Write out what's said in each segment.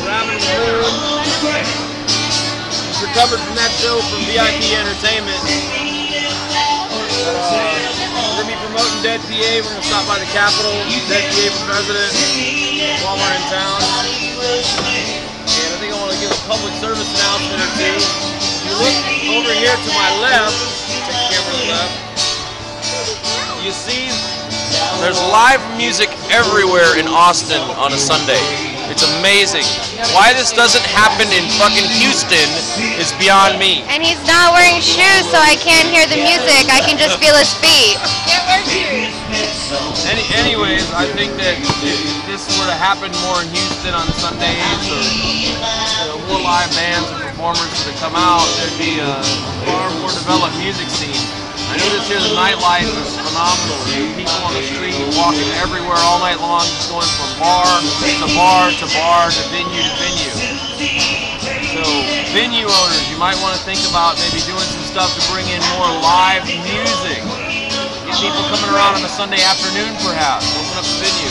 Ramen in the Moon. Just recovered from that show from VIP Entertainment. We're going to be promoting Dead PA. We're going to stop by the Capitol, Dead PA for President, while we're in town. And I think I want to give a public service announcement or two. If you look over here to my left, take the camera to the left, you see there's live music everywhere in Austin on a Sunday. It's amazing. Why this doesn't happen in fucking Houston is beyond me. And he's not wearing shoes, so I can't hear the music. I can just feel his feet. Can't wear shoes. Anyways, I think that if this were to happen more in Houston on Sundays, or more live bands and performers to come out, there'd be a far more developed music scene. I know this here, the nightlife is phenomenal. People on the street walking everywhere all night long, just going from bar to bar to bar to venue to venue. So venue owners, you might want to think about maybe doing some stuff to bring in more live music. Get people coming around on a Sunday afternoon perhaps. Open up the venue.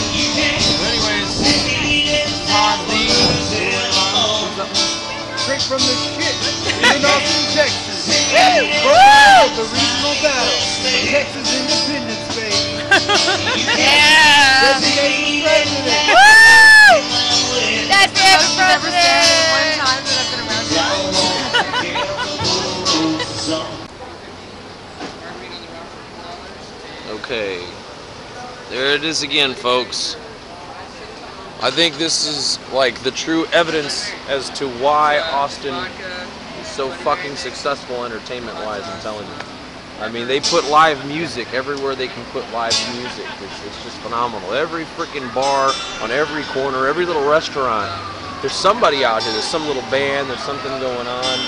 So anyways, Hans D. Straight from the shit in Austin, Texas. The regional battle. Texas Independence, baby. Yeah! That's the president! One time that I've been around. Okay, there it is again, folks. I think this is like the true evidence as to why Austin is so fucking successful entertainment-wise, I'm telling you. I mean, they put live music everywhere they can put live music. It's just phenomenal. Every freaking bar, on every corner, every little restaurant, there's somebody out here, there's some little band, there's something going on.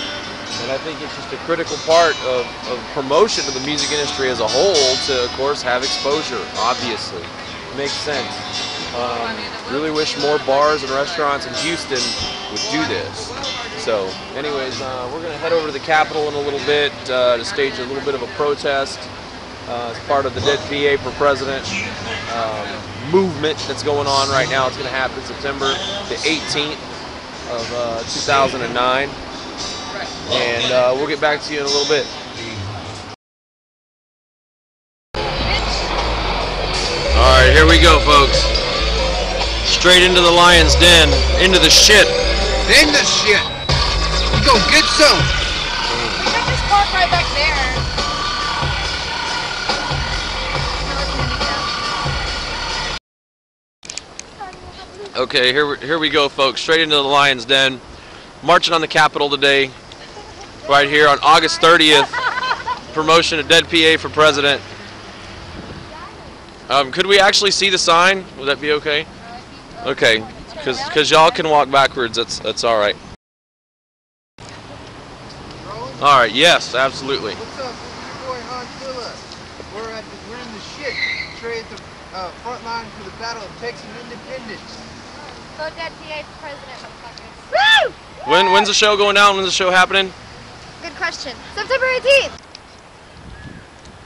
And I think it's just a critical part of promotion of the music industry as a whole to, of course, have exposure, obviously. It makes sense. Really wish more bars and restaurants in Houston would do this. So, anyways, we're going to head over to the Capitol in a little bit to stage a little bit of a protest as part of the Dead PA for President movement that's going on right now. It's going to happen September the 18th of 2009. And we'll get back to you in a little bit. Alright, here we go, folks. Straight into the lion's den. Into the shit. In the shit. We go get some. We could just park right back there. Okay, here we go, folks. Straight into the lion's den. Marching on the Capitol today. Right here on August 30th. Promotion of Dead PA for President. Could we actually see the sign? Would that be okay? Okay, because y'all can walk backwards. That's all right. All right. Yes, absolutely. What's up? This is your boy Han Filla. We're in the shit. Straight at the front line for the battle of Texas Independence. Go Dead PA for President, motherfuckers. Woo! When's the show going down? When's the show happening? Good question. September 18th.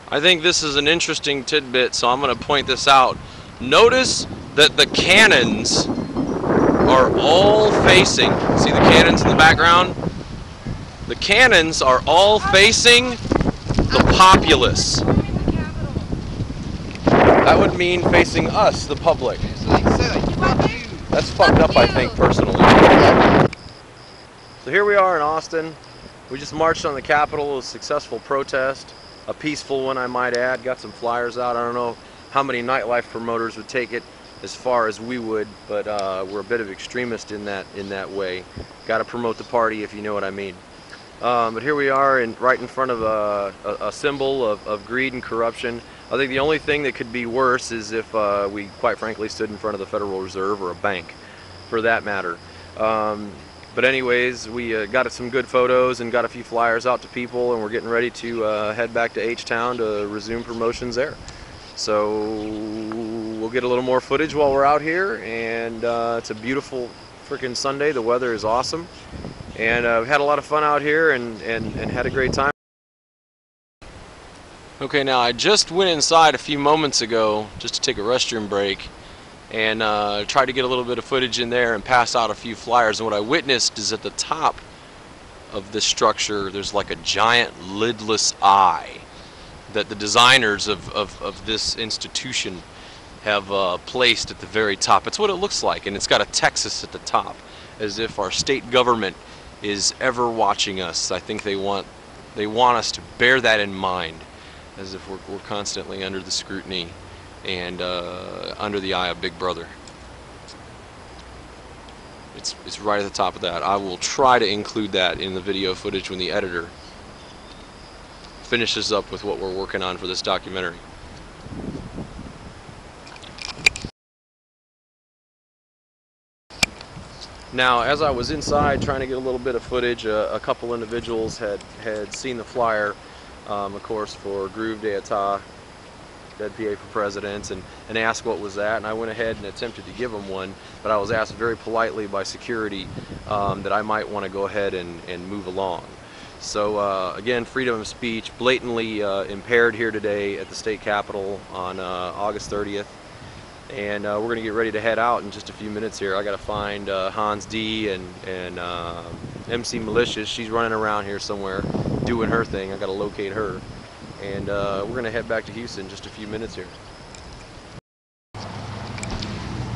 I think this is an interesting tidbit, so I'm going to point this out. Notice that the cannons are all facing, see the cannons in the background? The cannons are all facing the populace. That would mean facing us, the public. That's fucked up, I think, personally. So here we are in Austin. We just marched on the Capitol, a successful protest. A peaceful one, I might add. Got some flyers out. I don't know how many nightlife promoters would take it as far as we would, but we're a bit of extremist in that way. Got to promote the party, if you know what I mean. But here we are, right in front of a symbol of greed and corruption. I think the only thing that could be worse is if we, quite frankly, stood in front of the Federal Reserve or a bank, for that matter. But anyways, we got some good photos and got a few flyers out to people, and we're getting ready to head back to H-Town to resume promotions there. So we'll get a little more footage while we're out here, and it's a beautiful freaking Sunday. The weather is awesome, and we've had a lot of fun out here and had a great time. Okay, now I just went inside a few moments ago just to take a restroom break, and tried to get a little bit of footage in there and pass out a few flyers. And what I witnessed is at the top of this structure there's like a giant lidless eye that the designers of this institution have placed at the very top. It's what it looks like, and it's got a Texas at the top, as if our state government is ever watching us. I think they want us to bear that in mind, as if we're constantly under the scrutiny and under the eye of Big Brother. It's right at the top of that. I will try to include that in the video footage when the editor finishes up with what we're working on for this documentary. Now, as I was inside trying to get a little bit of footage, a couple individuals had seen the flyer, of course, for Groove d'Etat, Dead PA for President, and asked what was that, and I went ahead and attempted to give them one, but I was asked very politely by security that I might want to go ahead and move along. So again, freedom of speech blatantly impaired here today at the state capitol on August 30th. And we're going to get ready to head out in just a few minutes here. I got to find Hans D and MC Malicious. She's running around here somewhere doing her thing. I got to locate her. And we're going to head back to Houston in just a few minutes here.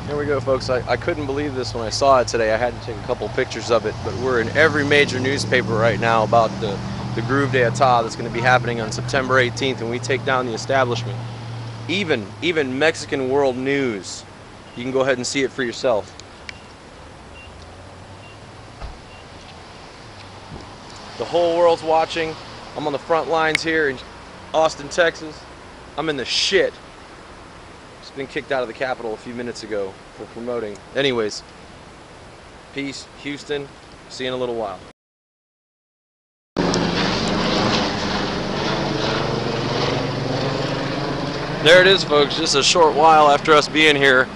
Here we go, folks. I couldn't believe this when I saw it today. I had to take a couple pictures of it, but we're in every major newspaper right now about the Groove d'Etat that's going to be happening on September 18th, and we take down the establishment. Even Mexican World News. You can go ahead and see it for yourself. The whole world's watching. I'm on the front lines here in Austin, Texas. I'm in the shit. Just been kicked out of the Capitol a few minutes ago for promoting. Anyways, peace, Houston. See you in a little while. There it is, folks, just a short while after us being here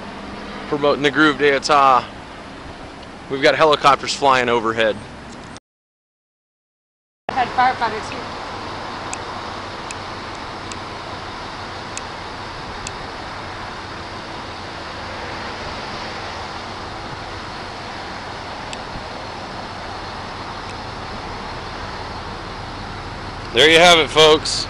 promoting the Groove d'Etat. We've got helicopters flying overhead. I had firefighters here. There you have it, folks.